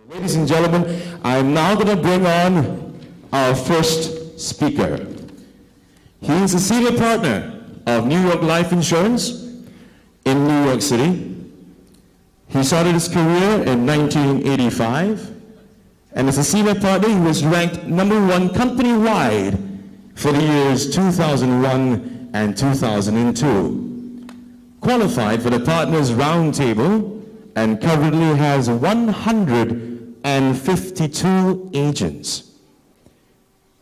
Ladies and gentlemen, I'm now going to bring on our first speaker. He is a senior partner of New York Life Insurance in New York City. He started his career in 1985, and as a senior partner, he was ranked #1 company-wide for the years 2001 and 2002. Qualified for the Partners Roundtable, and currently has 152 agents,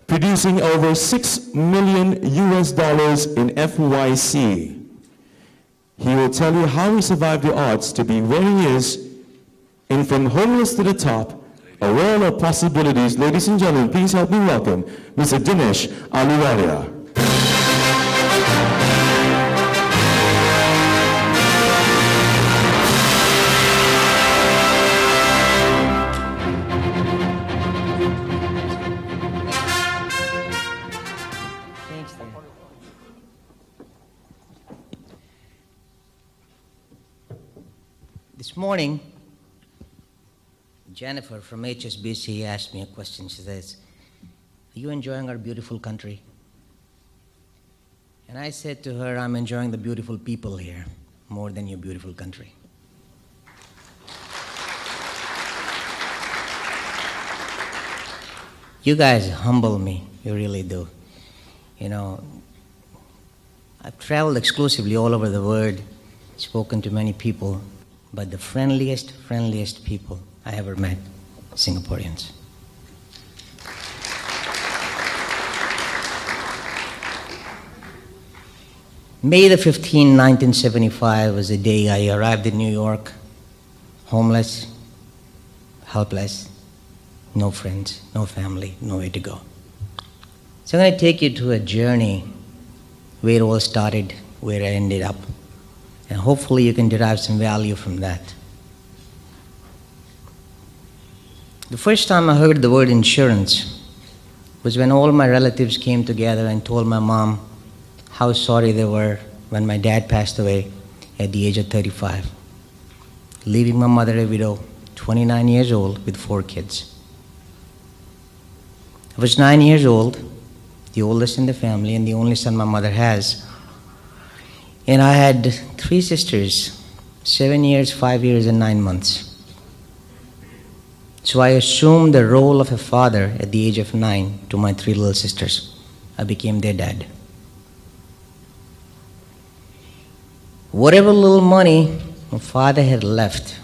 producing over $6 million in FYC. He will tell you how he survived the odds to be where he is, and from homeless to the top, a world of possibilities. Ladies and gentlemen, please help me welcome Mr. Dinesh Ahluwalia. This morning, Jennifer from HSBC asked me a question. She says, "Are you enjoying our beautiful country?" And I said to her, "I'm enjoying the beautiful people here more than your beautiful country." You guys humble me, you really do. You know, I've traveled exclusively all over the world, spoken to many people, but the friendliest people I ever met, Singaporeans. May the 15th, 1975 was the day I arrived in New York, homeless, helpless, no friends, no family, nowhere to go. So I'm going to take you to a journey where it all started, where I ended up. And hopefully you can derive some value from that. The first time I heard the word insurance was when all my relatives came together and told my mom how sorry they were when my dad passed away at the age of 35, leaving my mother a widow, 29 years old, with 4 kids. I was 9 years old, the oldest in the family and the only son my mother has. And I had 3 sisters, 7 years, 5 years, and 9 months. So I assumed the role of a father at the age of 9 to my 3 little sisters. I became their dad. Whatever little money my father had left,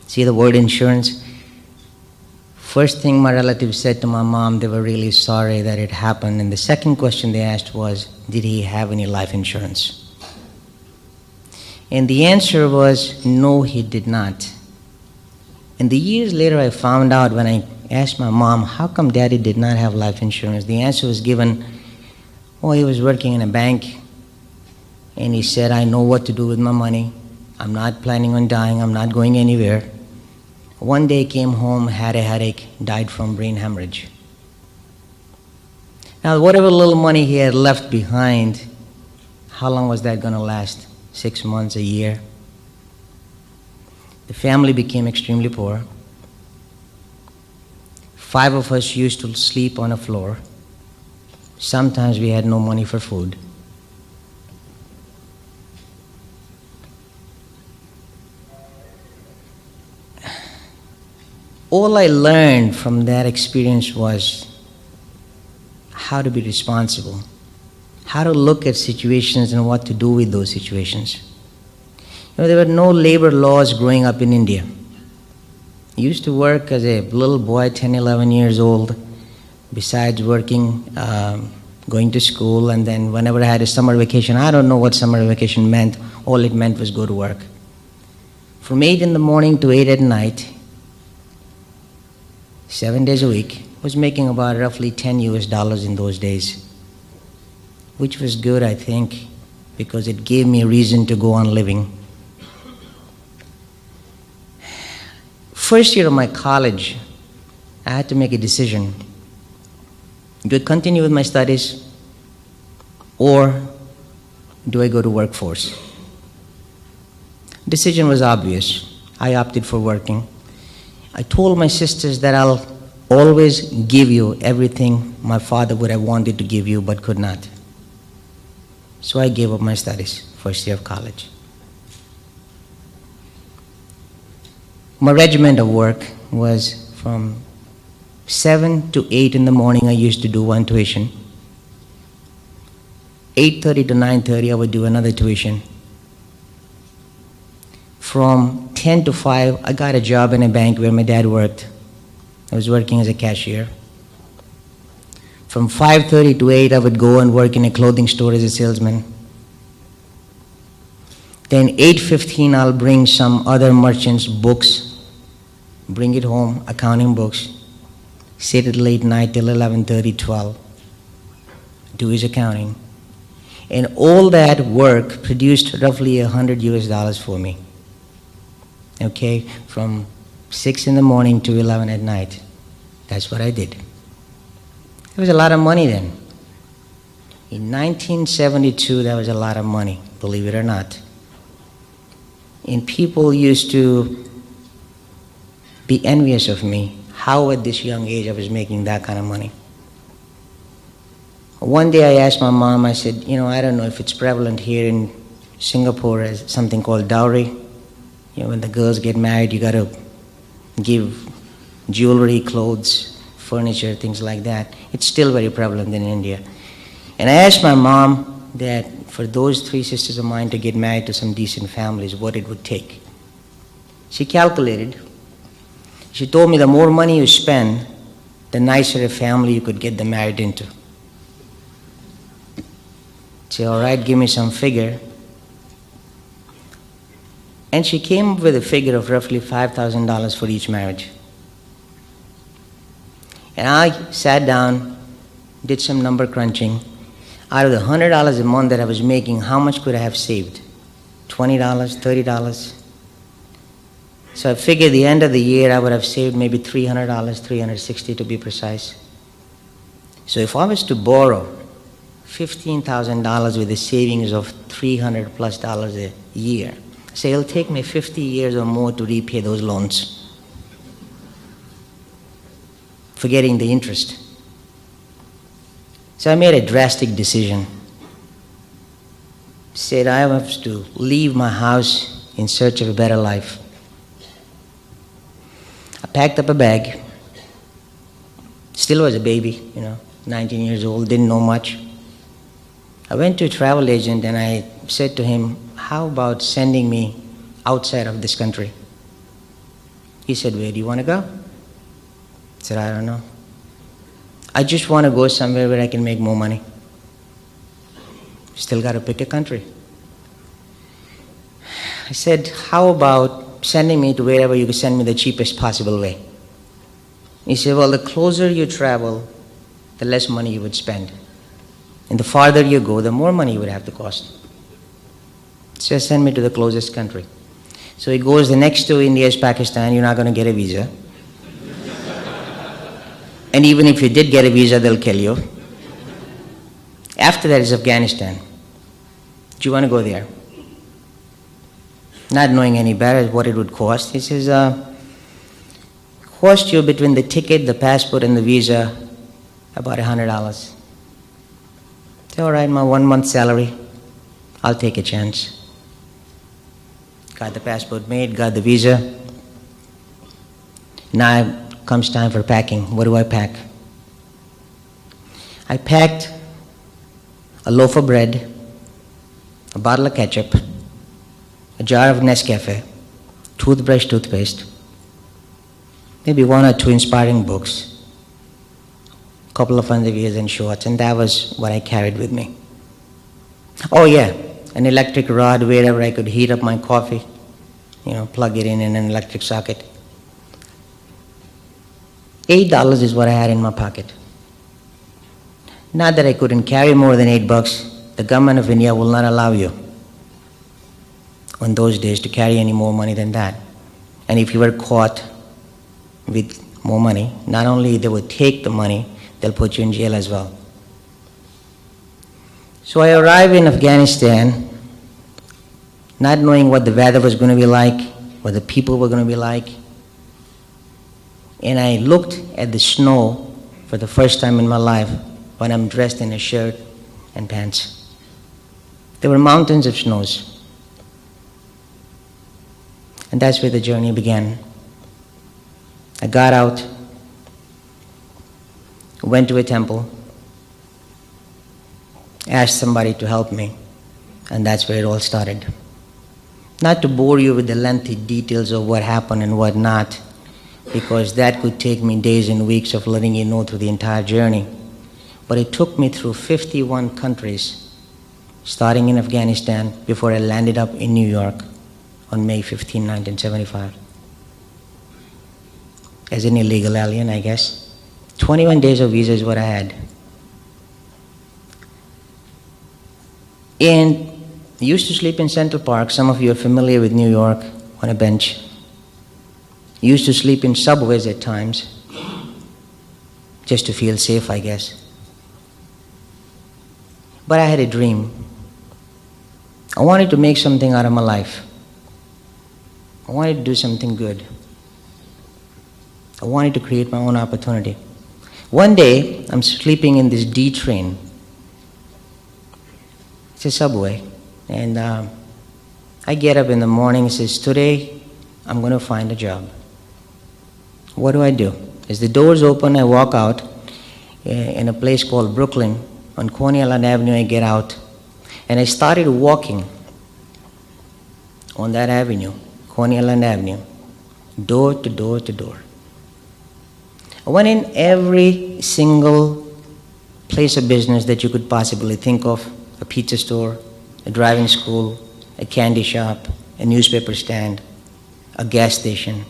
see the word insurance? First thing my relatives said to my mom, they were really sorry that it happened. And the second question they asked was, did he have any life insurance? And the answer was, no, he did not. And the years later I found out when I asked my mom, how come daddy did not have life insurance? The answer was given, oh, he was working in a bank and he said, I know what to do with my money. I'm not planning on dying. I'm not going anywhere. One day came home, had a headache, died from brain hemorrhage. Now, whatever little money he had left behind, how long was that going to last? 6 months, a year. The family became extremely poor. 5 of us used to sleep on the floor. Sometimes we had no money for food. All I learned from that experience was how to be responsible, how to look at situations and what to do with those situations. You know, there were no labor laws growing up in India. I used to work as a little boy, 10, 11 years old, besides working, going to school, and then whenever I had a summer vacation, I don't know what summer vacation meant. All it meant was go to work. From 8 in the morning to 8 at night, 7 days a week, was making about roughly $10 in those days, which was good, I think, because it gave me a reason to go on living. First year of my college, I had to make a decision. Do I continue with my studies or do I go to I told my sisters that I'll always give you everything my father would have wanted to give you but could not. So I gave up my studies, first year of college. My regimen of work was from 7 to 8 in the morning I used to do one tuition. 8:30 to 9:30 I would do another tuition. From 10 to 5 I got a job in a bank where my dad worked. I was working as a cashier. From 5:30 to 8 I would go and work in a clothing store as a salesman. Then 8:15 I'll bring some other merchant's books, bring it home, accounting books, sit at late night till 11:30, 12, do his accounting. And all that work produced roughly $100 for me. Okay, from 6 in the morning to 11 at night. That's what I did. It was a lot of money then. In 1972, that was a lot of money, believe it or not. And people used to be envious of me, how at this young age I was making that kind of money. One day I asked my mom, I said, I don't know if it's prevalent here in Singapore as something called dowry. When the girls get married, you got to give jewelry, clothes, furniture, things like that. It's still very prevalent in India. And I asked my mom that for those 3 sisters of mine to get married to some decent families, what it would take. She calculated. She told me the more money you spend, the nicer a family you could get them married into. I said, all right, give me some figure. And she came up with a figure of roughly $5,000 for each marriage. And I sat down, did some number crunching. Out of the $100 a month that I was making, how much could I have saved? $20, $30? So I figured the end of the year I would have saved maybe $300, $360 to be precise. So if I was to borrow $15,000 with a savings of $300 plus a year, say it'll take me 50 years or more to repay those loans, forgetting the interest. So I made a drastic decision. Said I have to leave my house in search of a better life. I packed up a bag. Still was a baby, 19 years old, didn't know much. I went to a travel agent and I said to him, how about sending me outside of this country? He said, where do you want to go? I said, I don't know. I just want to go somewhere where I can make more money. Still got to pick a country. I said, how about sending me to wherever you can send me the cheapest possible way? He said, well, the closer you travel, the less money you would spend. And the farther you go, the more money you would have to cost. So send me to the closest country. So he goes, the next to India is Pakistan, you're not going to get a visa. And even if you did get a visa, they'll kill you. After that is Afghanistan. Do you want to go there? Not knowing any better what it would cost. He says, cost you between the ticket, the passport, and the visa about $100. I said, all right, my 1 month salary, I'll take a chance. Got the passport made, got the visa. Now comes time for packing. What do I pack? I packed a loaf of bread, a bottle of ketchup, a jar of Nescafe, toothbrush, toothpaste, maybe 1 or 2 inspiring books, a couple of underwears and shorts, and that was what I carried with me. Oh yeah, an electric rod wherever I could heat up my coffee, plug it in an electric socket. $8 is what I had in my pocket. Not that I couldn't carry more than $8. The government of India will not allow you on those days to carry any more money than that. And if you were caught with more money, not only they would take the money, they'll put you in jail as well. So I arrived in Afghanistan, not knowing what the weather was going to be like, what the people were going to be like. and I looked at the snow for the first time in my life when I'm dressed in a shirt and pants. There were mountains of snows. And that's where the journey began. I got out, went to a temple, asked somebody to help me, and that's where it all started. Not to bore you with the lengthy details of what happened and what not, because that could take me days and weeks of letting you know through the entire journey. But it took me through 51 countries, starting in Afghanistan, before I landed up in New York on May 15, 1975. As an illegal alien, I guess. 21 days of visa is what I had. And I used to sleep in Central Park. Some of you are familiar with New York, on a bench. Used to sleep in subways at times, just to feel safe, I guess. But I had a dream. I wanted to make something out of my life. I wanted to do something good. I wanted to create my own opportunity. One day, I'm sleeping in this D train. It's a subway. And I get up in the morning and says, today, I'm going to find a job. What do I do? As the doors open, I walk out in a place called Brooklyn. On Coney Island Avenue, I get out. And I started walking on that avenue, Coney Island Avenue, door to door to door. I went in every single place of business that you could possibly think of, a pizza store, a driving school, a candy shop, a newspaper stand, a gas station.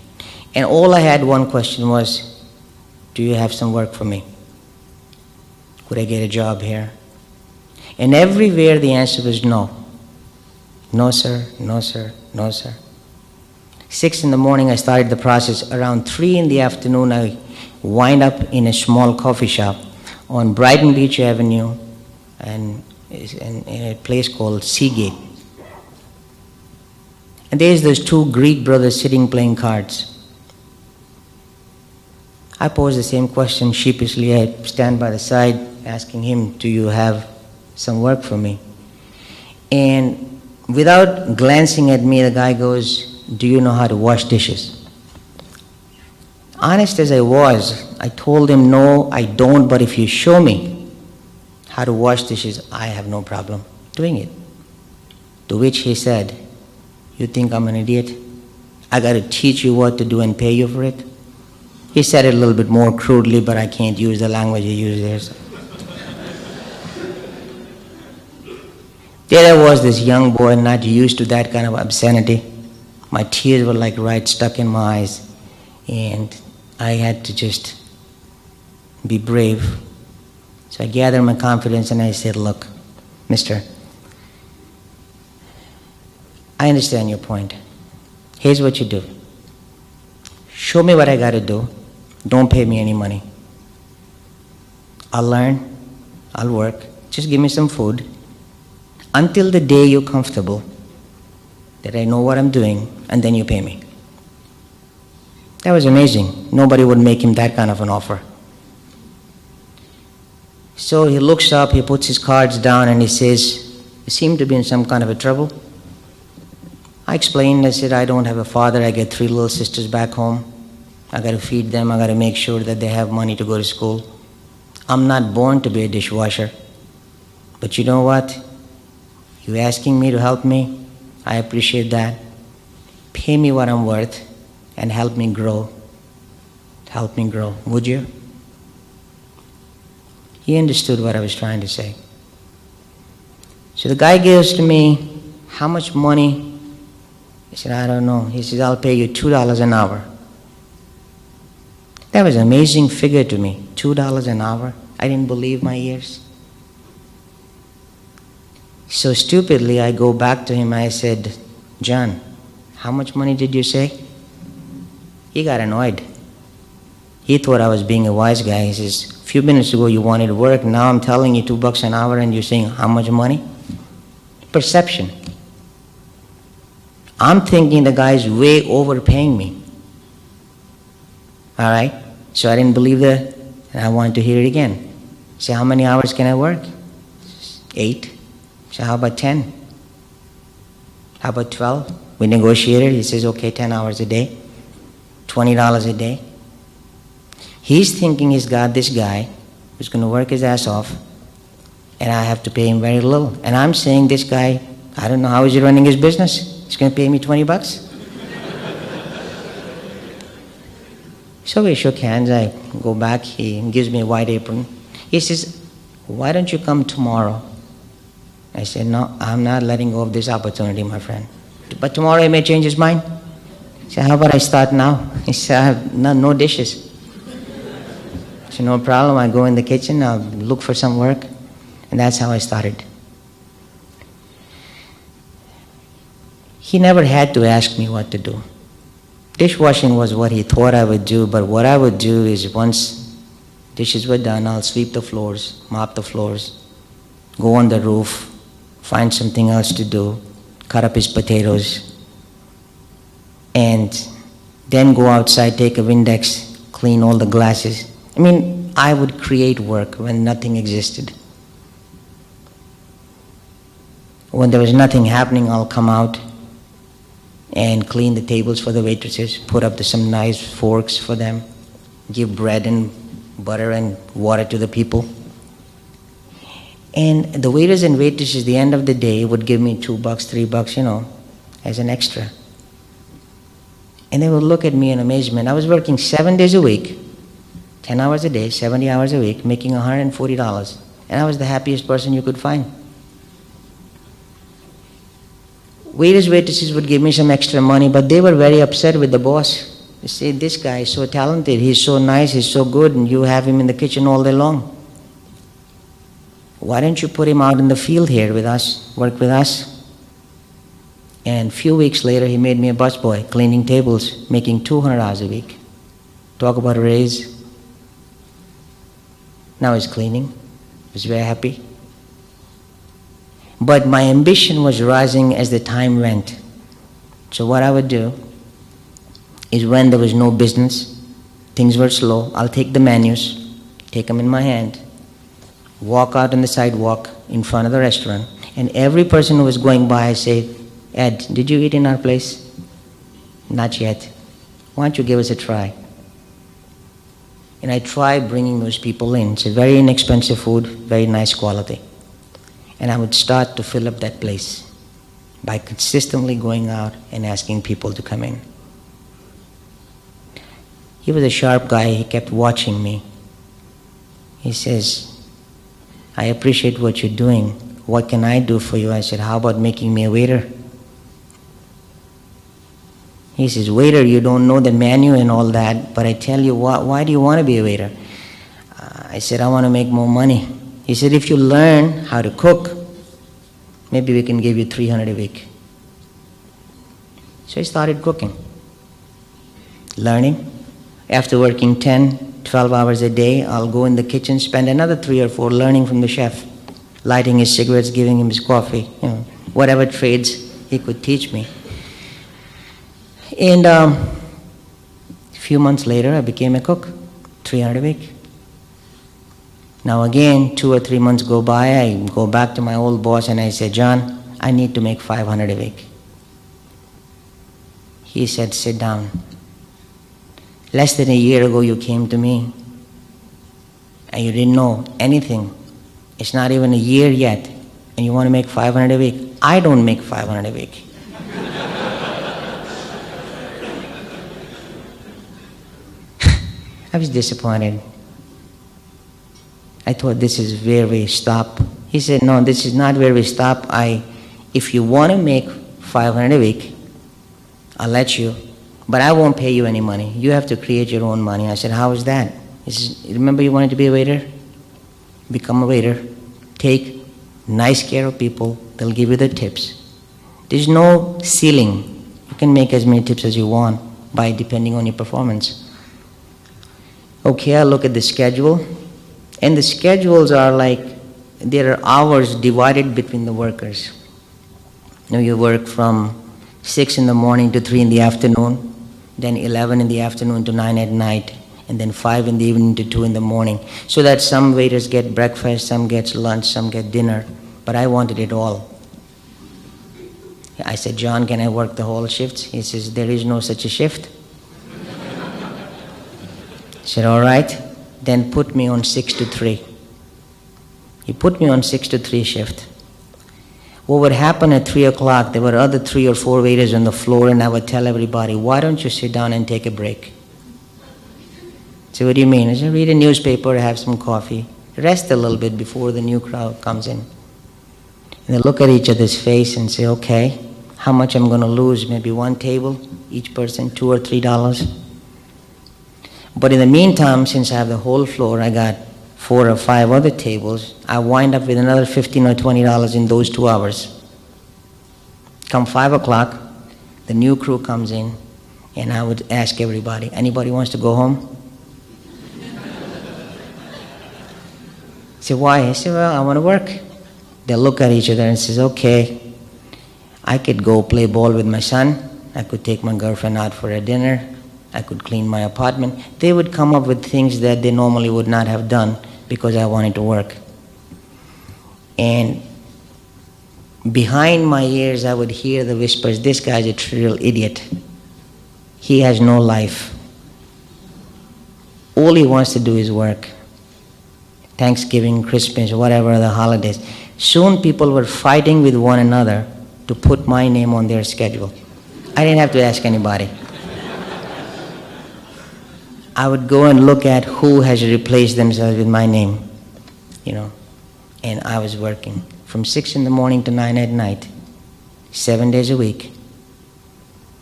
And all I had one question was, do you have some work for me? Could I get a job here? And everywhere the answer was no. No, sir, no, sir, no, sir. 6 in the morning, I started the process. Around 3 in the afternoon, I wind up in a small coffee shop on Brighton Beach Avenue and in a place called Seagate. And there's those 2 Greek brothers sitting playing cards. I pose the same question sheepishly. I stand by the side asking him, do you have some work for me? And without glancing at me, the guy goes, do you know how to wash dishes? Honest as I was, I told him, no, I don't, but if you show me how to wash dishes, I have no problem doing it. To which he said, you think I'm an idiot? I got to teach you what to do and pay you for it? He said it a little bit more crudely, but I can't use the language he used there. So. There I was, this young boy, not used to that kind of obscenity. My tears were like right stuck in my eyes. And I had to just be brave. So I gathered my confidence and I said, look, mister, I understand your point. Here's what you do. Show me what I got to do. Don't pay me any money. I'll learn. I'll work. Just give me some food. Until the day you're comfortable, that I know what I'm doing, and then you pay me. That was amazing. Nobody would make him that kind of an offer. So he looks up, he puts his cards down, and he says, you seem to be in some kind of a trouble. I explained, I said, I don't have a father. I get 3 little sisters back home. I got to feed them. I got to make sure that they have money to go to school. I'm not born to be a dishwasher. But you know what? You asking me to help me, I appreciate that. Pay me what I'm worth and help me grow. Help me grow, would you? He understood what I was trying to say. So the guy gives to me, how much money? I said, I don't know. He says, I'll pay you $2 an hour. That was an amazing figure to me, $2 an hour. I didn't believe my ears. So stupidly, I go back to him. I said, John, how much money did you say? He got annoyed. He thought I was being a wise guy. He says, a few minutes ago you wanted to work. Now I'm telling you $2 an hour and you're saying how much money? Perception. I'm thinking the guy's way overpaying me. All right? So I didn't believe that, and I wanted to hear it again. Say, how many hours can I work? 8. So how about 10? How about 12? We negotiated. He says, okay, 10 hours a day, $20 a day. He's thinking he's got this guy who's going to work his ass off, and I have to pay him very little. And I'm saying, this guy, I don't know how is he running his business. He's going to pay me $20. So we shook hands. I go back. He gives me a white apron. He says, why don't you come tomorrow? I said, no, I'm not letting go of this opportunity, my friend. But tomorrow he may change his mind. He said, how about I start now? He said, I have no dishes. I said, no problem. I go in the kitchen. I'll look for some work. And that's how I started. He never had to ask me what to do. Dishwashing was what he thought I would do, but what I would do is once dishes were done, I'll sweep the floors, mop the floors, go on the roof, find something else to do, cut up his potatoes, and then go outside, take a Windex, clean all the glasses. I mean, I would create work when nothing existed. When there was nothing happening, I'll come out and clean the tables for the waitresses, put up some nice forks for them, give bread and butter and water to the people. And the waiters and waitresses at the end of the day would give me $2, $3, as an extra. And they would look at me in amazement. I was working 7 days a week, 10 hours a day, 70 hours a week, making $140. And I was the happiest person you could find. Waiters, waitresses would give me some extra money, but they were very upset with the boss. They say, this guy is so talented, he's so nice, he's so good, and you have him in the kitchen all day long. Why don't you put him out in the field here with us, work with us? And a few weeks later, he made me a busboy, cleaning tables, making $200 a week. Talk about a raise. Now he's cleaning. He's very happy. But my ambition was rising as the time went. So what I would do is when there was no business, things were slow, I'll take the menus, take them in my hand, walk out on the sidewalk in front of the restaurant, and every person who was going by, I say, Ed, did you eat in our place? Not yet. Why don't you give us a try? And I try bringing those people in. It's a very inexpensive food, very nice quality. And I would start to fill up that place by consistently going out and asking people to come in. He was a sharp guy. He kept watching me. He says, I appreciate what you're doing. What can I do for you? I said, how about making me a waiter? He says, waiter, you don't know the menu and all that, but I tell you what, why do you want to be a waiter? I said, I want to make more money. He said, if you learn how to cook, maybe we can give you $300 a week. So I started cooking, learning. After working 10, 12 hours a day, I'll go in the kitchen, spend another 3 or 4 learning from the chef, lighting his cigarettes, giving him his coffee, whatever trades he could teach me. And a few months later, I became a cook, $300 a week. Now again, 2 or 3 months go by, I go back to my old boss and I say, John, I need to make $500 a week. He said, sit down. Less than a year ago, you came to me and you didn't know anything. It's not even a year yet, and you want to make $500 a week. I don't make $500 a week. I was disappointed. I thought, this is where we stop. He said, no, this is not where we stop. If you want to make $500 a week, I'll let you, but I won't pay you any money. You have to create your own money. I said, how is that? He says, remember you wanted to be a waiter? Become a waiter. Take nice care of people. They'll give you the tips. There's no ceiling. You can make as many tips as you want by depending on your performance. Okay, I look at the schedule. And the schedules are like, there are hours divided between the workers. You work from 6 in the morning to 3 in the afternoon, then 11 in the afternoon to 9 at night, and then 5 in the evening to 2 in the morning, so that some waiters get breakfast, some gets lunch, some get dinner, but I wanted it all. I said, John, can I work the whole shift? He says, there is no such a shift. I said, all right, then put me on 6 to 3. He put me on 6 to 3 shift. What would happen at 3 o'clock, there were other 3 or 4 waiters on the floor, and I would tell everybody, why don't you sit down and take a break? So what do you mean? I said, read a newspaper, have some coffee, rest a little bit before the new crowd comes in. And they look at each other's face and say, okay, how much I'm going to lose? Maybe 1 table, each person, $2 or $3. But in the meantime, since I have the whole floor, I got 4 or 5 other tables, I wind up with another $15 or $20 in those 2 hours. Come 5 o'clock, the new crew comes in, and I would ask everybody, anybody wants to go home? I said, why? I said, well, I want to work. They look at each other and says, okay, I could go play ball with my son, I could take my girlfriend out for a dinner, I could clean my apartment. They would come up with things that they normally would not have done because I wanted to work. And behind my ears, I would hear the whispers, this guy's a real idiot. He has no life. All he wants to do is work. Thanksgiving, Christmas, whatever the holidays. Soon people were fighting with one another to put my name on their schedule. I didn't have to ask anybody. I would go and look at who has replaced themselves with my name, and I was working from 6 in the morning to 9 at night, 7 days a week.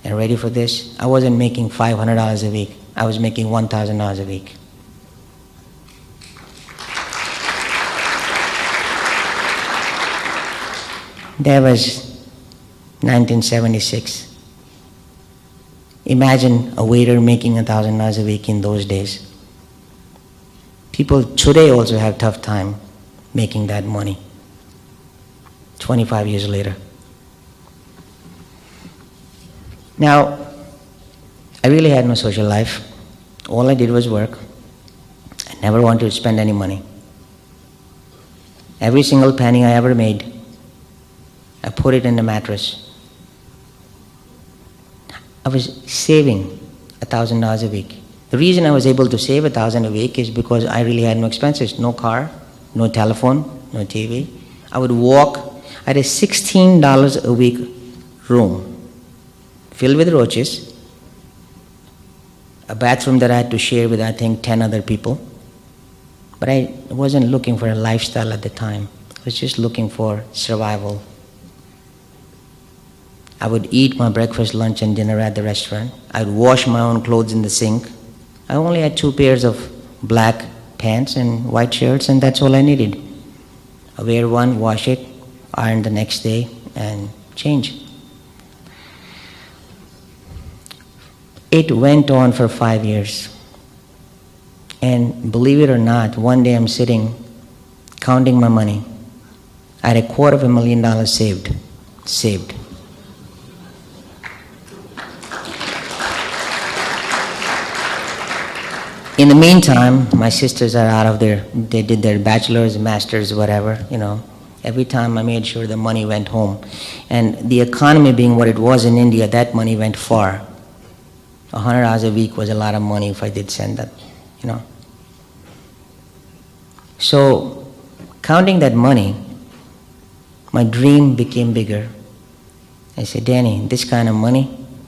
And ready for this? I wasn't making $500 a week. I was making $1,000 a week. That was 1976. Imagine a waiter making $1,000 a week in those days. People today also have tough time making that money, 25 years later. Now, I really had no social life. All I did was work. I never wanted to spend any money. Every single penny I ever made, I put it in the mattress. I was saving $1,000 a week. The reason I was able to save $1,000 a week is because I really had no expenses, no car, no telephone, no TV. I would walk. I had a $16 a week room filled with roaches, a bathroom that I had to share with, I think, 10 other people. But I wasn't looking for a lifestyle at the time. I was just looking for survival. I would eat my breakfast, lunch, and dinner at the restaurant. I would wash my own clothes in the sink. I only had 2 pairs of black pants and white shirts, and that's all I needed. I wear one, wash it, iron the next day, and change. It went on for 5 years. And believe it or not, one day I'm sitting, counting my money. I had $250,000 saved. In the meantime, my sisters are out of they did their bachelor's, master's, whatever, Every time I made sure the money went home. And the economy being what it was in India, that money went far. $100 a week was a lot of money if I did send that, So, counting that money, my dream became bigger. I said, Danny, this kind of money,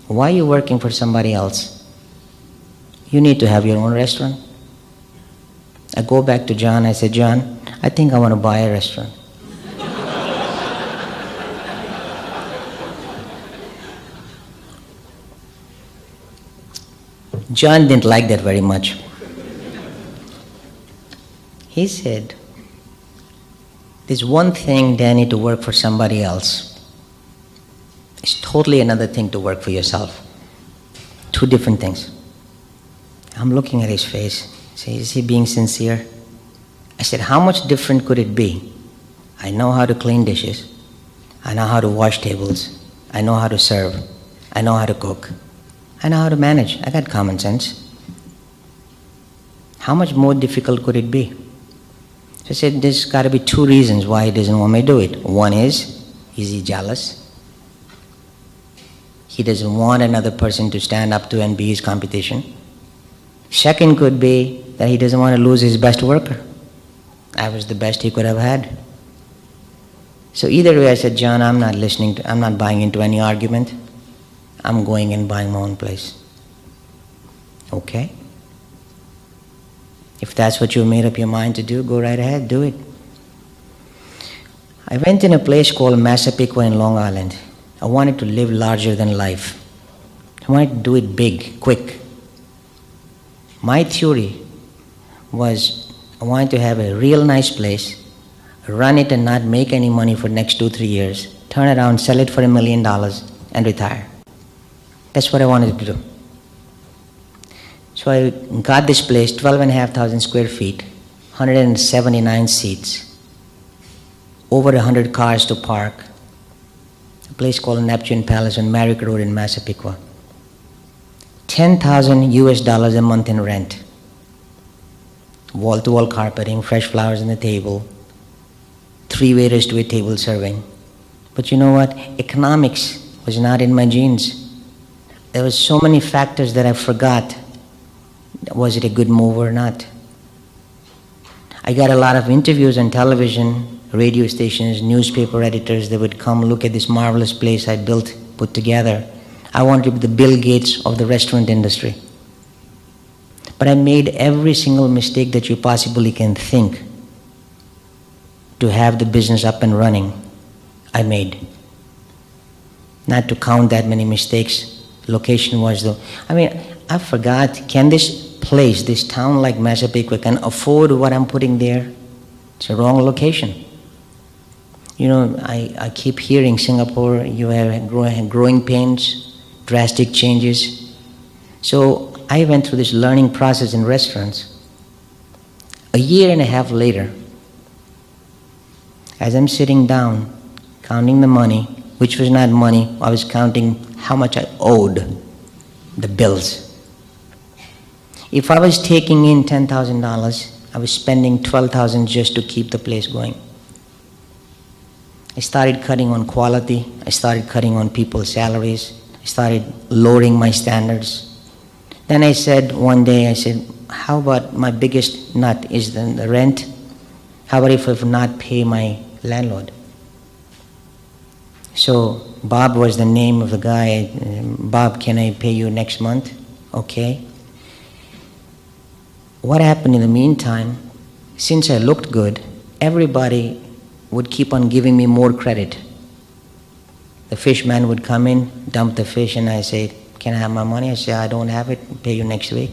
why are you working for somebody else? You need to have your own restaurant. I go back to John, I said, John, I think I want to buy a restaurant. John didn't like that very much. He said, there's one thing, Danny, to work for somebody else. It's totally another thing to work for yourself. 2 different things. I'm looking at his face. Is he being sincere? I said, how much different could it be? I know how to clean dishes. I know how to wash tables. I know how to serve. I know how to cook. I know how to manage. I got common sense. How much more difficult could it be? So I said, there's got to be two reasons why he doesn't want me to do it. One is he jealous? He doesn't want another person to stand up to and be his competition. Second could be that he doesn't want to lose his best worker. I was the best he could have had. So either way, I said, John, I'm not buying into any argument. I'm going and buying my own place. Okay? If that's what you made up your mind to do, go right ahead, do it. I went in a place called Massapequa in Long Island. I wanted to live larger than life. I wanted to do it big, quick. My theory was I wanted to have a real nice place, run it and not make any money for the next 2-3 years, turn around, sell it for $1 million, and retire. That's what I wanted to do. So I got this place, 12,500 square feet, 179 seats, over 100 cars to park, a place called Neptune Palace on Merrick Road in Massapequa. $10,000 US a month in rent. Wall-to-wall carpeting, fresh flowers on the table, 3 waiters to a table serving. But you know what? Economics was not in my genes. There were so many factors that I forgot. Was it a good move or not? I got a lot of interviews on television, radio stations, newspaper editors that would come look at this marvelous place I built, put together. I wanted to be the Bill Gates of the restaurant industry. But I made every single mistake that you possibly can think to have the business up and running. I made. Not to count that many mistakes. Location was though. I forgot, can this place, this town like Massapequa, can afford what I'm putting there? It's a wrong location. You know, I keep hearing Singapore, you have growing pains, drastic changes. So I went through this learning process in restaurants. A year and a half later, as I'm sitting down, counting the money, which was not money, I was counting how much I owed, the bills. If I was taking in $10,000, I was spending $12,000 just to keep the place going. I started cutting on quality. I started cutting on people's salaries. I started lowering my standards. Then I said, one day, I said, how about my biggest nut is the rent? How about if I not pay my landlord? So Bob was the name of the guy. Bob, can I pay you next month? Okay. What happened in the meantime, since I looked good, everybody would keep on giving me more credit. The fish man would come in, dump the fish, and I said, can I have my money? I said, I don't have it, pay you next week.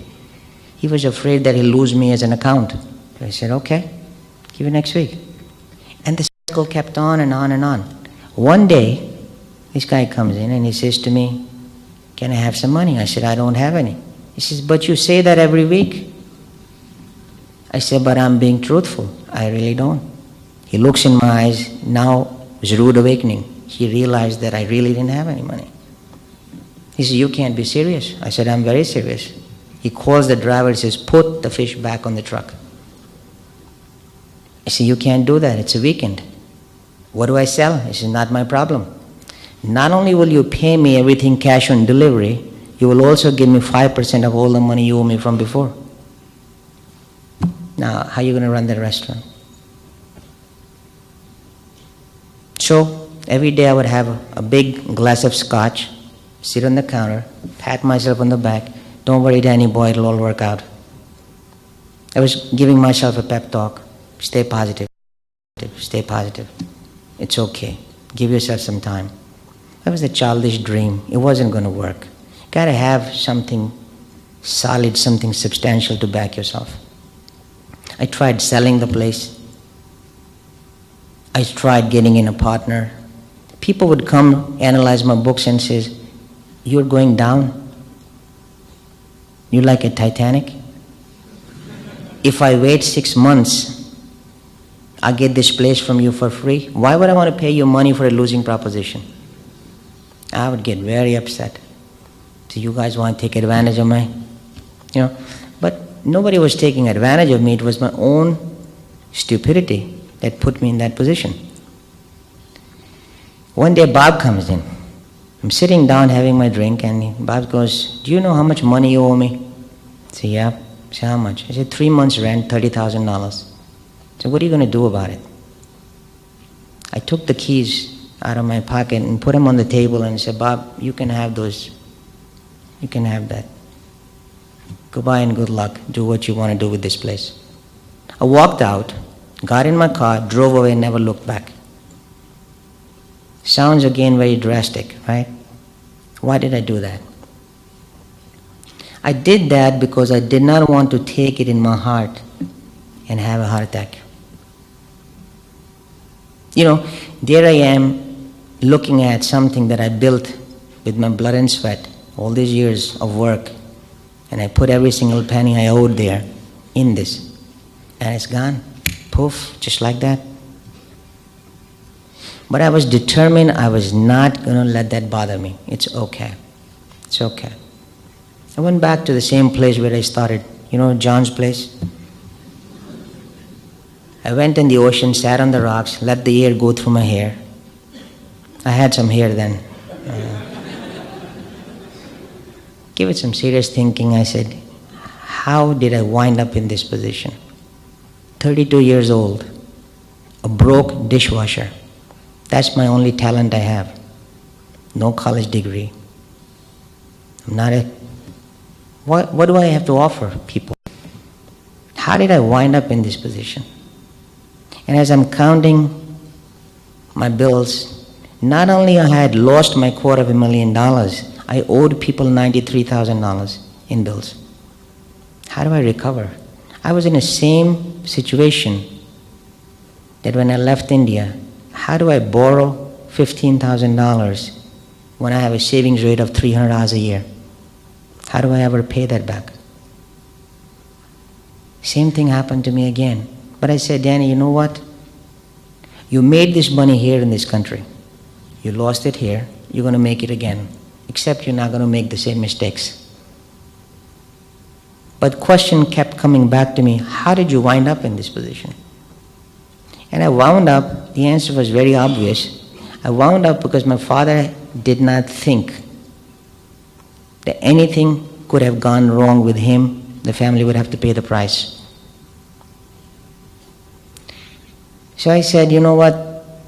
He was afraid that he'll lose me as an account. I said, okay, give you next week. And the cycle kept on and on and on. One day, this guy comes in and he says to me, can I have some money? I said, I don't have any. He says, but you say that every week. I said, but I'm being truthful. I really don't. He looks in my eyes. Now it was a rude awakening. He realized that I really didn't have any money. He said, you can't be serious. I said, I'm very serious. He calls the driver and says, put the fish back on the truck. I said, you can't do that. It's a weekend. What do I sell? He said, not my problem. Not only will you pay me everything cash on delivery, you will also give me 5% of all the money you owe me from before. Now, how are you going to run the restaurant? So, every day I would have a big glass of scotch, sit on the counter, pat myself on the back, don't worry, Danny boy, it'll all work out. I was giving myself a pep talk, stay positive, stay positive. It's okay, give yourself some time. That was a childish dream, it wasn't going to work. You got to have something solid, something substantial to back yourself. I tried selling the place. I tried getting in a partner. People would come analyze my books and says, you're going down. You're like a Titanic. If I wait 6 months, I'll get this place from you for free. Why would I want to pay you money for a losing proposition? I would get very upset. So you guys want to take advantage of my, But nobody was taking advantage of me. It was my own stupidity that put me in that position. One day Bob comes in. I'm sitting down having my drink, and Bob goes, "Do you know how much money you owe me?" I said, "Yeah." He said, "How much?" I said, 3 months rent, $30,000. I said, "What are you going to do about it?" I took the keys out of my pocket and put them on the table and said, "Bob, you can have those. You can have that. Goodbye and good luck. Do what you want to do with this place." I walked out, got in my car, drove away, and never looked back. Sounds again very drastic, right? Why did I do that? I did that because I did not want to take it in my heart and have a heart attack. You know, there I am looking at something that I built with my blood and sweat, all these years of work, and I put every single penny I owed there in this, and it's gone. Poof, just like that. But I was determined I was not going to let that bother me. It's okay. It's okay. I went back to the same place where I started. You know, John's place? I went in the ocean, sat on the rocks, let the air go through my hair. I had some hair then. Give it some serious thinking. I said, how did I wind up in this position? 32 years old, a broke dishwasher. That's my only talent I have. No college degree. I'm not a... What do I have to offer people? How did I wind up in this position? And as I'm counting my bills, not only I had lost my $250,000, I owed people $93,000 in bills. How do I recover? I was in the same situation that when I left India. How do I borrow $15,000 when I have a savings rate of $300 a year? How do I ever pay that back? Same thing happened to me again. But I said, Danny, you know what? You made this money here in this country. You lost it here. You're going to make it again. Except you're not going to make the same mistakes. But question kept coming back to me, how did you wind up in this position? And I wound up, the answer was very obvious. I wound up because my father did not think that anything could have gone wrong with him. The family would have to pay the price. So I said, you know what?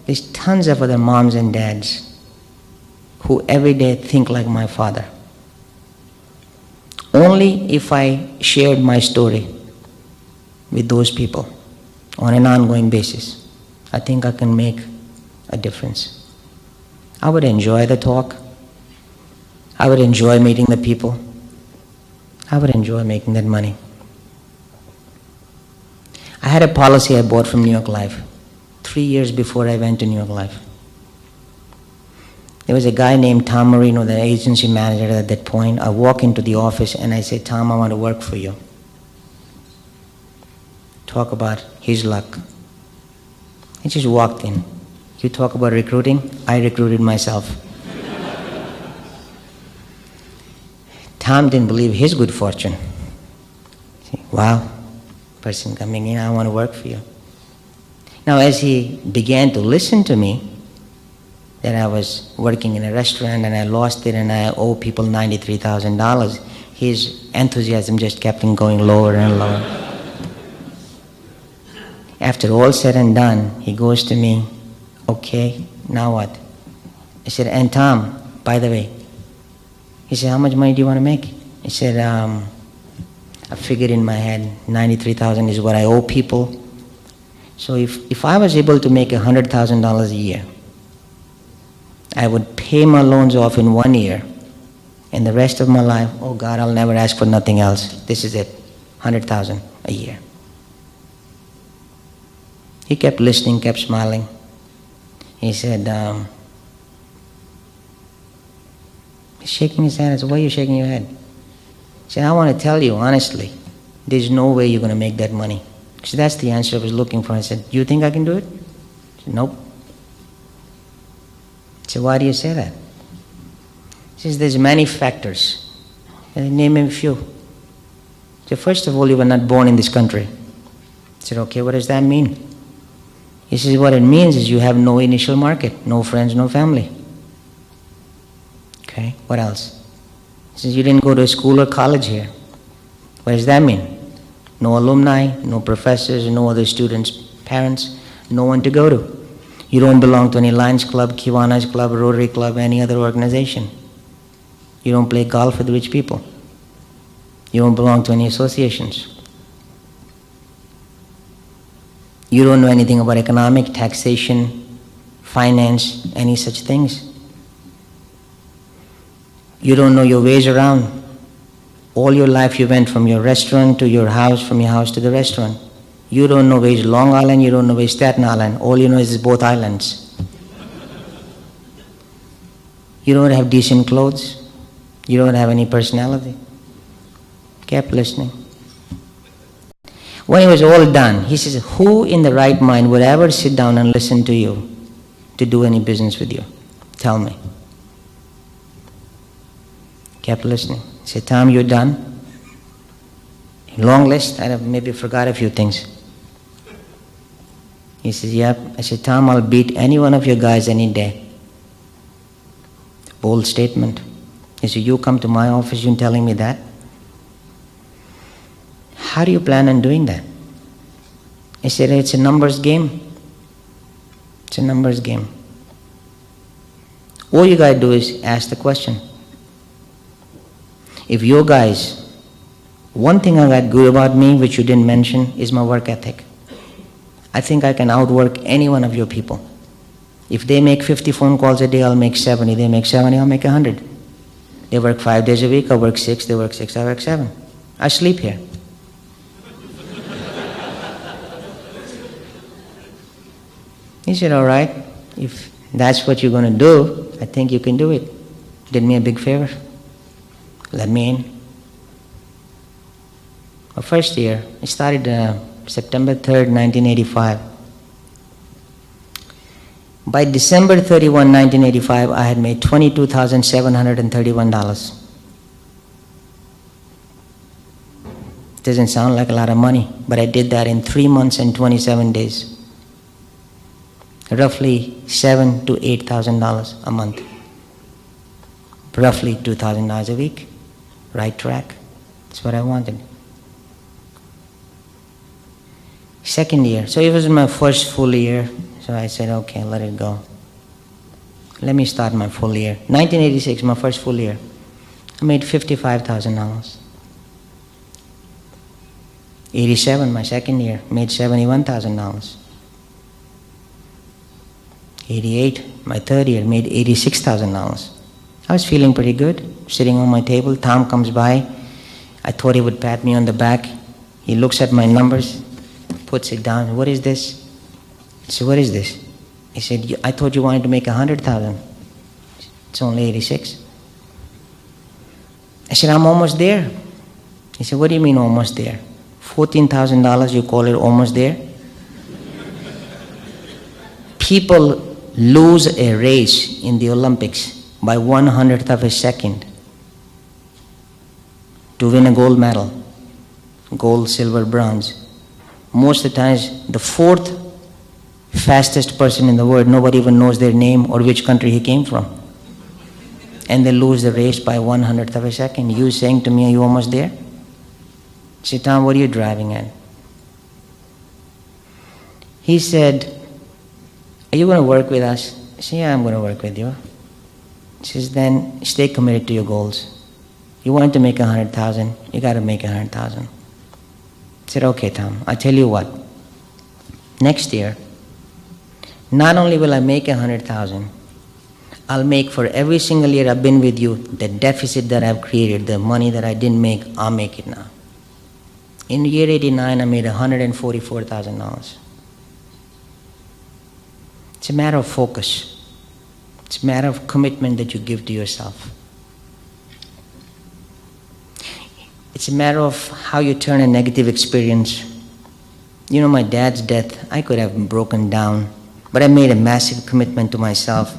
There's tons of other moms and dads who every day think like my father. Only if I shared my story with those people on an ongoing basis, I think I can make a difference. I would enjoy the talk. I would enjoy meeting the people. I would enjoy making that money. I had a policy I bought from New York Life 3 years before I went to New York Life. There was a guy named Tom Marino, the agency manager at that point. I walk into the office and I say, Tom, I want to work for you. Talk about his luck. He just walked in. You talk about recruiting? I recruited myself. Tom didn't believe his good fortune. Wow, person coming in, I want to work for you. Now, as he began to listen to me, that I was working in a restaurant and I lost it and I owe people $93,000, his enthusiasm just kept on going lower and lower. After all said and done, he goes to me, okay, now what? I said, and Tom, by the way, he said, how much money do you want to make? He said, I figured in my head, $93,000 is what I owe people. So if I was able to make $100,000 a year, I would pay my loans off in 1 year, and the rest of my life, oh God, I'll never ask for nothing else. This is it, $100,000 a year. He kept listening, kept smiling. He said, he's shaking his head. I said, why are you shaking your head? He said, I want to tell you honestly, there's no way you're going to make that money. So that's the answer I was looking for. I said, do you think I can do it? He said, nope. I said, why do you say that? He says, there's many factors. I name a few. So first of all, you were not born in this country. I said, okay, what does that mean? He says, what it means is you have no initial market, no friends, no family. Okay, what else? He says, you didn't go to school or college here. What does that mean? No alumni, no professors, no other students, parents, no one to go to. You don't belong to any Lions Club, Kiwanis Club, Rotary Club, any other organization. You don't play golf with rich people. You don't belong to any associations. You don't know anything about economic, taxation, finance, any such things. You don't know your ways around. All your life you went from your restaurant to your house, from your house to the restaurant. You don't know where is Long Island, you don't know where is Staten Island. All you know is both islands. You don't have decent clothes. You don't have any personality. Kept listening. When it was all done, he says, who in the right mind would ever sit down and listen to you to do any business with you? Tell me. Kept listening. He said, Tom, you're done? Long list, I maybe forgot a few things. He says, yep. I said, Tom, I'll beat any one of your guys any day. Bold statement. He said, you come to my office, you're telling me that? How do you plan on doing that? I said, it's a numbers game. It's a numbers game. All you gotta do is ask the question. If your guys, one thing I got good about me, which you didn't mention, is my work ethic. I think I can outwork any one of your people. If they make 50 phone calls a day, I'll make 70. They make 70, I'll make 100. They work 5 days a week, I work 6. They work 6, I work 7. I sleep here. He said, all right, if that's what you're going to do, I think you can do it. Did me a big favor. Let me in. My first year, I started September 3rd, 1985. By December 31, 1985, I had made $22,731. Doesn't sound like a lot of money, but I did that in 3 months and 27 days. Roughly $7,000 to $8,000 a month. Roughly $2,000 a week. Right track. That's what I wanted. Second year, so it was my first full year, so I said, okay, let it go. Let me start my full year. 1986, my first full year, I made $55,000. 87, my second year, made $71,000. 88, my third year, made $86,000. I was feeling pretty good, sitting on my table. Tom comes by. I thought he would pat me on the back. He looks at my numbers, puts it down. What is this? I said, what is this? He said, I thought you wanted to make 100,000. It's only 86. I said, I'm almost there. He said, what do you mean almost there? $14,000, you call it almost there? People lose a race in the Olympics by 1/100th of a second to win a gold medal. Gold, silver, bronze. Most of the times, the fourth fastest person in the world, nobody even knows their name or which country he came from. And they lose the race by 1/100th of a second. You saying to me, are you almost there? I said, Tom, what are you driving at? He said, are you going to work with us? I said, yeah, I'm going to work with you. He says, then stay committed to your goals. You want to make 100,000, you got to make 100,000. I said, okay, Tom, I tell you what. Next year, not only will I make 100,000, I'll make for every single year I've been with you, the deficit that I've created, the money that I didn't make, I'll make it now. In year 89, I made $144,000. It's a matter of focus. It's a matter of commitment that you give to yourself. It's a matter of how you turn a negative experience. You know, my dad's death, I could have broken down, but I made a massive commitment to myself.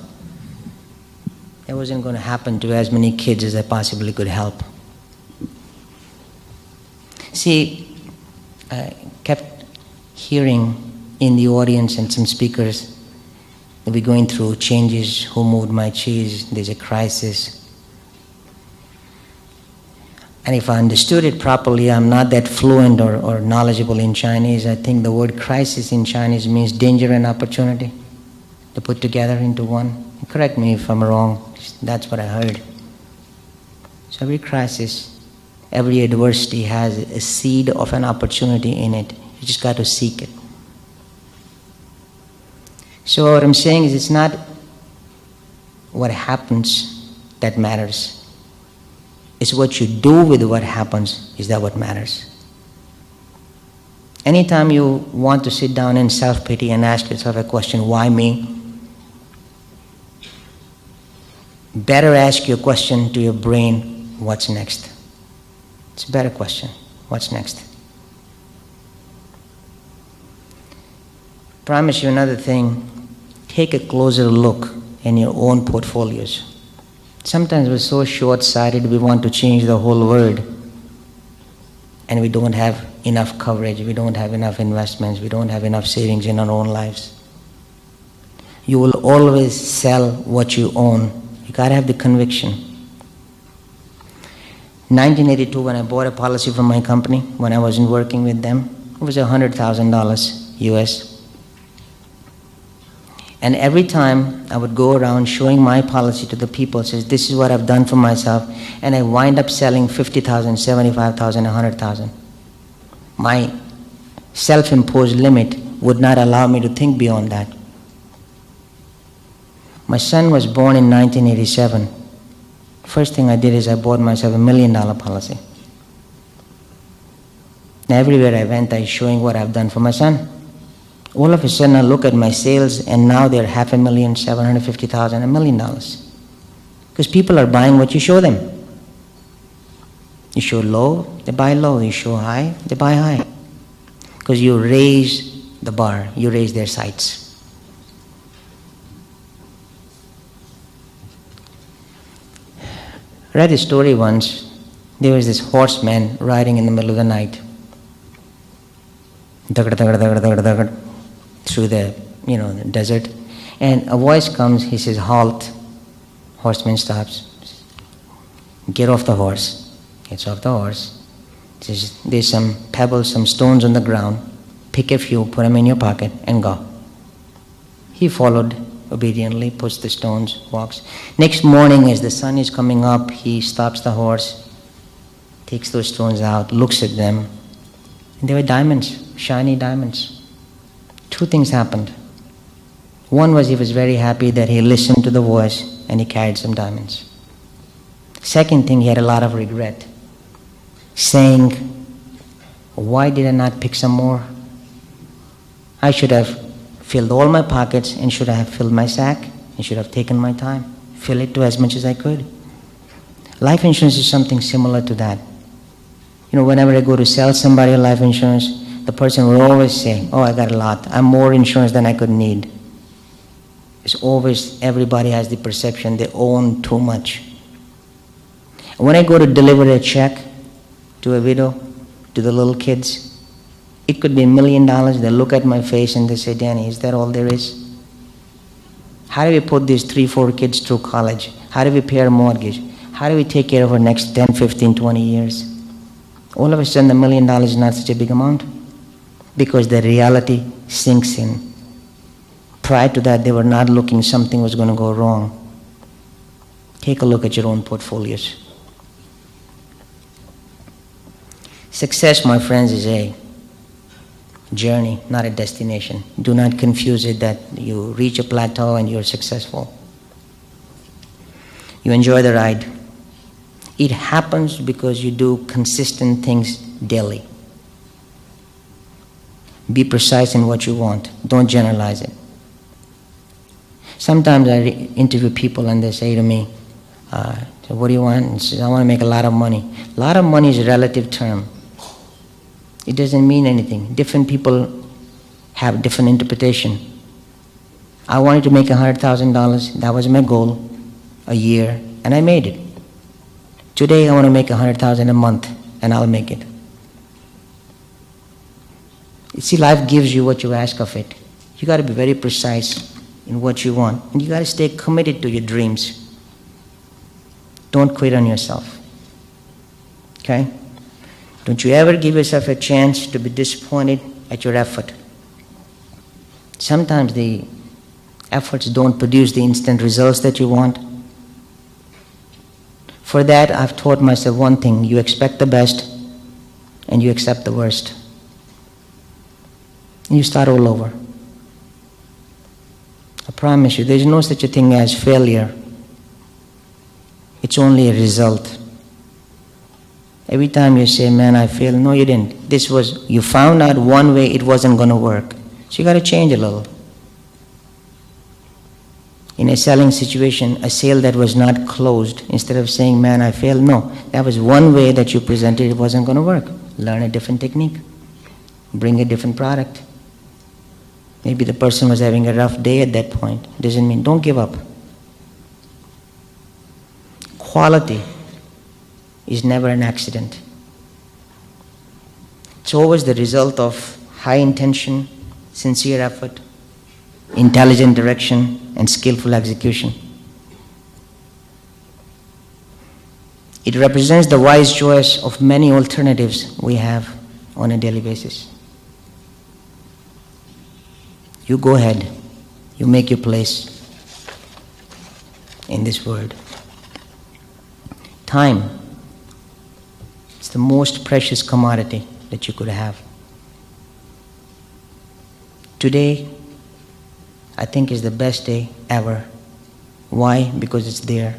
It wasn't going to happen to as many kids as I possibly could help. See, I kept hearing in the audience and some speakers that we're going through changes, who moved my cheese, there's a crisis. And if I understood it properly, I'm not that fluent or knowledgeable in Chinese. I think the word crisis in Chinese means danger and opportunity to put together into one. Correct me if I'm wrong, that's what I heard. So every crisis, every adversity has a seed of an opportunity in it. You just got to seek it. So what I'm saying is it's not what happens that matters. It's what you do with what happens, is that what matters. Anytime you want to sit down in self-pity and ask yourself a question, why me? Better ask your question to your brain, what's next? It's a better question, what's next? Promise you another thing, take a closer look in your own portfolios. Sometimes we're so short-sighted, we want to change the whole world, and we don't have enough coverage, we don't have enough investments, we don't have enough savings in our own lives. You will always sell what you own. You gotta have the conviction. 1982, when I bought a policy from my company, when I wasn't working with them, it was $100,000 US. And every time I would go around showing my policy to the people, says, this is what I've done for myself, and I wind up selling 50,000, 75,000, 100,000. My self-imposed limit would not allow me to think beyond that. My son was born in 1987. First thing I did is I bought myself $1 million policy. Now everywhere I went, I was showing what I've done for my son. All of a sudden I look at my sales and now they're $500,000, $750,000, $1 million. Because people are buying what you show them. You show low, they buy low. You show high, they buy high. Because you raise the bar, you raise their sights. I read a story once. There was this horseman riding in the middle of the night. Through the the desert, and a voice comes. He says, halt. Horseman stops. Get off the horse. Gets off the horse. Says, there's some pebbles, some stones on the ground. Pick a few, put them in your pocket, and go. He followed obediently, puts the stones, walks. Next morning, as the sun is coming up, he stops the horse, takes those stones out, looks at them, and they were diamonds, shiny diamonds. Two things happened. One was he was very happy that he listened to the voice and he carried some diamonds. Second thing, he had a lot of regret, saying, why did I not pick some more? I should have filled all my pockets and should have filled my sack and should have taken my time, fill it to as much as I could. Life insurance is something similar to that. Whenever I go to sell somebody life insurance, the person will always say, oh, I got a lot. I'm more insurance than I could need. It's always, everybody has the perception they own too much. When I go to deliver a check to a widow, to the little kids, it could be $1 million. They look at my face and they say, Danny, is that all there is? How do we put these 3-4 kids through college? How do we pay our mortgage? How do we take care of our next 10, 15, 20 years? All of a sudden, $1 million is not such a big amount, because the reality sinks in. Prior to that, they were not looking, something was going to go wrong. Take a look at your own portfolios. Success, my friends, is a journey, not a destination. Do not confuse it that you reach a plateau and you're successful. You enjoy the ride. It happens because you do consistent things daily. Be precise in what you want. Don't generalize it. Sometimes I interview people and they say to me, so what do you want? And says, I want to make a lot of money. A lot of money is a relative term. It doesn't mean anything. Different people have different interpretation. I wanted to make $100,000. That was my goal, a year, and I made it. Today I want to make $100,000 a month, and I'll make it. You see, life gives you what you ask of it. You got to be very precise in what you want. And you got to stay committed to your dreams. Don't quit on yourself. Okay? Don't you ever give yourself a chance to be disappointed at your effort. Sometimes the efforts don't produce the instant results that you want. For that, I've taught myself one thing: you expect the best and you accept the worst. And you start all over. I promise you, there's no such a thing as failure. It's only a result. Every time you say, man, I failed, no, you didn't. You found out one way it wasn't going to work. So you got to change a little. In a selling situation, a sale that was not closed, instead of saying, man, I failed, no, that was one way that you presented, it wasn't going to work. Learn a different technique. Bring a different product. Maybe the person was having a rough day at that point. Doesn't mean, don't give up. Quality is never an accident. It's always the result of high intention, sincere effort, intelligent direction, and skillful execution. It represents the wise choice of many alternatives we have on a daily basis. You go ahead, you make your place in this world. Time is the most precious commodity that you could have. Today, I think, is the best day ever. Why? Because it's there.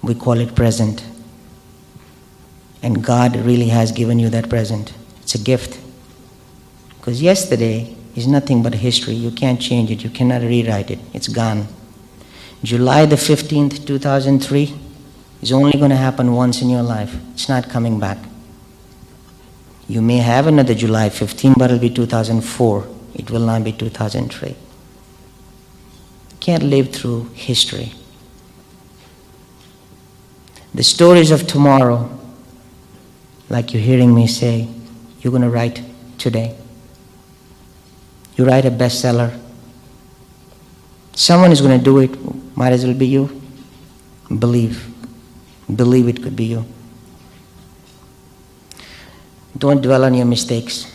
We call it present. And God really has given you that present. It's a gift. Because yesterday is nothing but history. You can't change it. You cannot rewrite it. It's gone. July the 15th, 2003 is only going to happen once in your life. It's not coming back. You may have another July 15, but it'll be 2004. It will not be 2003. You can't live through history. The stories of tomorrow, like you're hearing me say, you're going to write today. You write a bestseller. Someone is going to do it. Might as well be you. Believe. Believe it could be you. Don't dwell on your mistakes.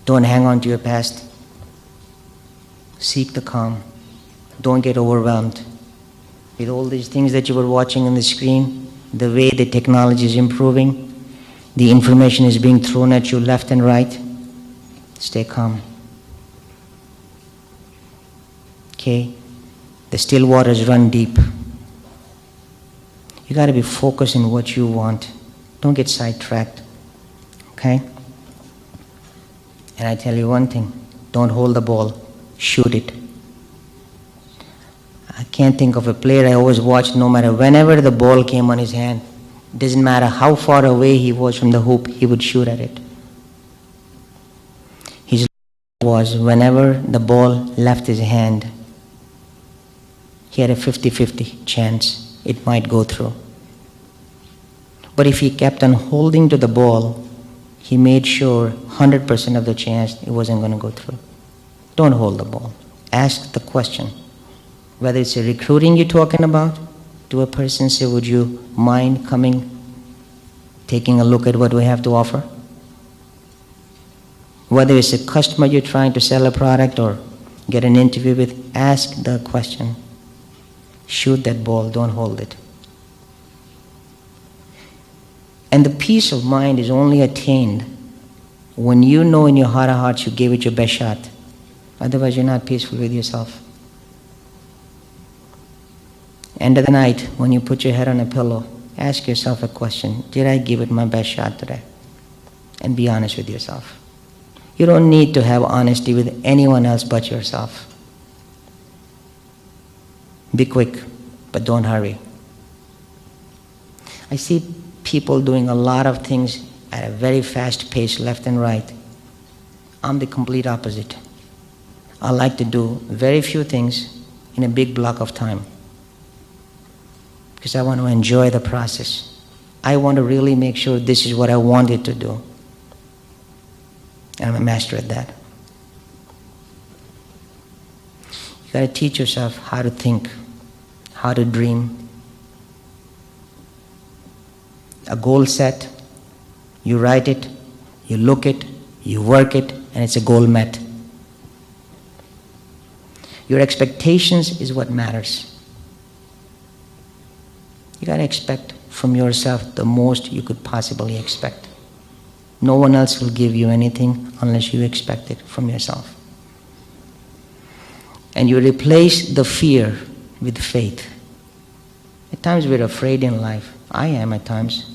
Don't hang on to your past. Seek the calm. Don't get overwhelmed with all these things that you were watching on the screen, the way the technology is improving, the information is being thrown at you left and right. Stay calm. Okay? The still waters run deep. You got to be focused on what you want. Don't get sidetracked. Okay? And I tell you one thing, don't hold the ball, shoot it. I can't think of a player I always watched, no matter whenever the ball came on his hand, doesn't matter how far away he was from the hoop, he would shoot at it. His was whenever the ball left his hand, he had a 50-50 chance it might go through. But if he kept on holding to the ball, he made sure 100% of the chance it wasn't going to go through. Don't hold the ball. Ask the question. Whether it's a recruiting you're talking about, to a person say, would you mind coming, taking a look at what we have to offer? Whether it's a customer you're trying to sell a product or get an interview with, ask the question. Shoot that ball, don't hold it. And the peace of mind is only attained when you know in your heart of hearts you gave it your best shot. Otherwise, you're not peaceful with yourself. End of the night, when you put your head on a pillow, ask yourself a question. Did I give it my best shot today? And be honest with yourself. You don't need to have honesty with anyone else but yourself. Be quick, but don't hurry. I see people doing a lot of things at a very fast pace, left and right. I'm the complete opposite. I like to do very few things in a big block of time because I want to enjoy the process. I want to really make sure this is what I wanted to do. And I'm a master at that. You got to teach yourself how to think, how to dream. A goal set, you write it, you look it, you work it, and it's a goal met. Your expectations is what matters. You got to expect from yourself the most you could possibly expect. No one else will give you anything unless you expect it from yourself. And you replace the fear with faith. At times we're afraid in life. I am at times.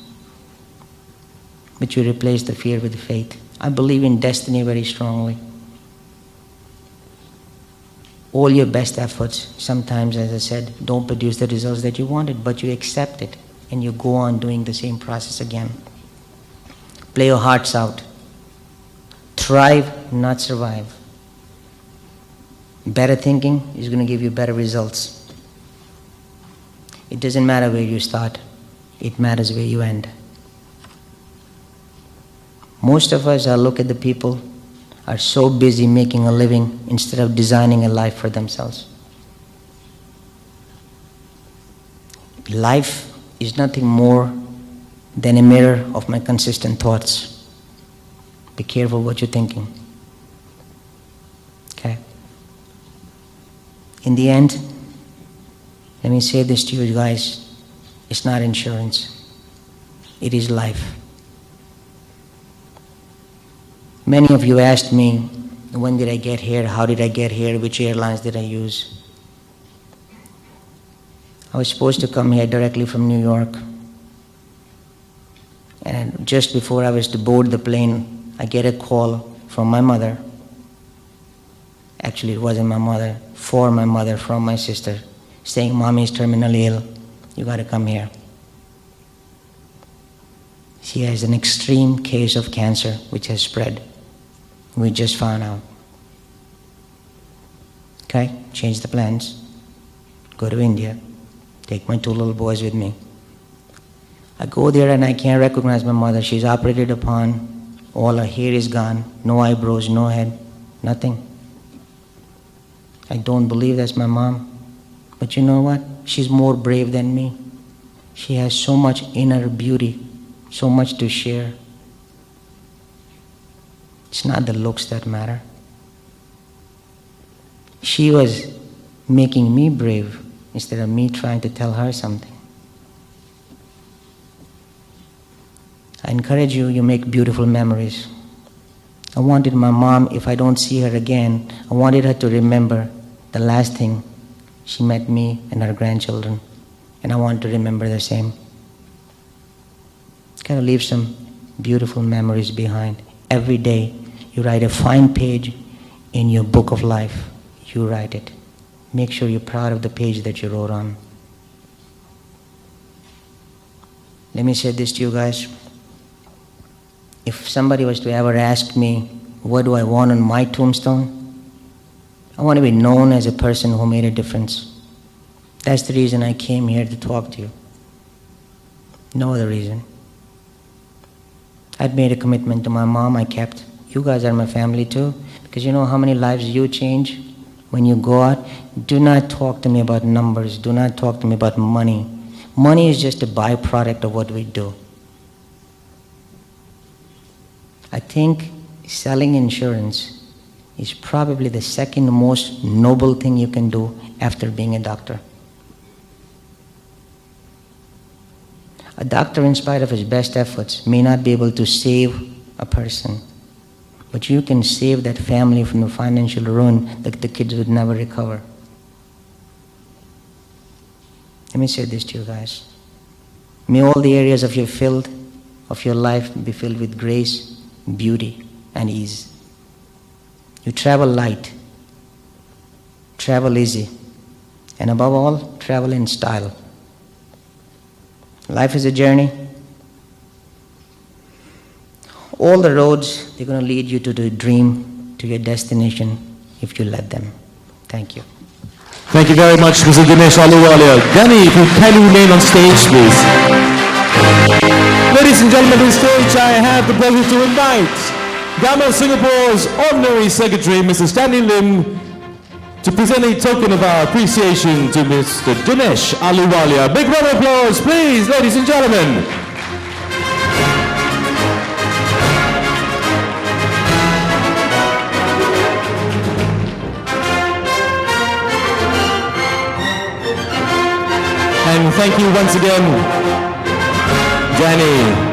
But you replace the fear with faith. I believe in destiny very strongly. All your best efforts, sometimes, as I said, don't produce the results that you wanted, but you accept it and you go on doing the same process again. Play your hearts out. Thrive, not survive. Better thinking is going to give you better results. It doesn't matter where you start. It matters where you end. Most of us, I look at the people, are so busy making a living instead of designing a life for themselves. Life is nothing more than a mirror of my consistent thoughts. Be careful what you're thinking. Okay? In the end, let me say this to you guys, it's not insurance. It is life. Many of you asked me, when did I get here? How did I get here? Which airlines did I use? I was supposed to come here directly from New York. And just before I was to board the plane, I get a call from my mother. Actually, it wasn't my mother, for my mother, from my sister, saying, Mommy is terminally ill. You got to come here. She has an extreme case of cancer which has spread. We just found out. Okay, change the plans. Go to India. Take my 2 little boys with me. I go there and I can't recognize my mother. She's operated upon. All her hair is gone. No eyebrows, no head, nothing. I don't believe that's my mom. But you know what? She's more brave than me. She has so much inner beauty, so much to share. It's not the looks that matter. She was making me brave instead of me trying to tell her something. I encourage you, you make beautiful memories. I wanted my mom, if I don't see her again, I wanted her to remember the last thing she met me and her grandchildren. And I want to remember the same. Kind of leave some beautiful memories behind. Every day, you write a fine page in your book of life. You write it. Make sure you're proud of the page that you wrote on. Let me say this to you guys. If somebody was to ever ask me, what do I want on my tombstone? I want to be known as a person who made a difference. That's the reason I came here to talk to you. No other reason. I'd made a commitment to my mom, I kept. You guys are my family too, because you know how many lives you change when you go out? Do not talk to me about numbers. Do not talk to me about money. Money is just a byproduct of what we do. I think selling insurance is probably the second most noble thing you can do after being a doctor. A doctor, in spite of his best efforts, may not be able to save a person, but you can save that family from the financial ruin that the kids would never recover. Let me say this to you guys. May all the areas of your life be filled with grace, beauty, and ease. You travel light, travel easy, and above all, travel in style. Life is a journey. All the roads, they're going to lead you to the dream, to your destination, if you let them. Thank you. Thank you very much, Mr. Dinesh Ahluwalia. Danny, if you kindly remain on stage, please. Ladies and gentlemen, on stage, I have the pleasure to invite GAMA Singapore's Honorary Secretary, Mr. Stanley Lim, to present a token of our appreciation to Mr. Dinesh Ahluwalia. Big round of applause, please, ladies and gentlemen. And thank you once again, Danny.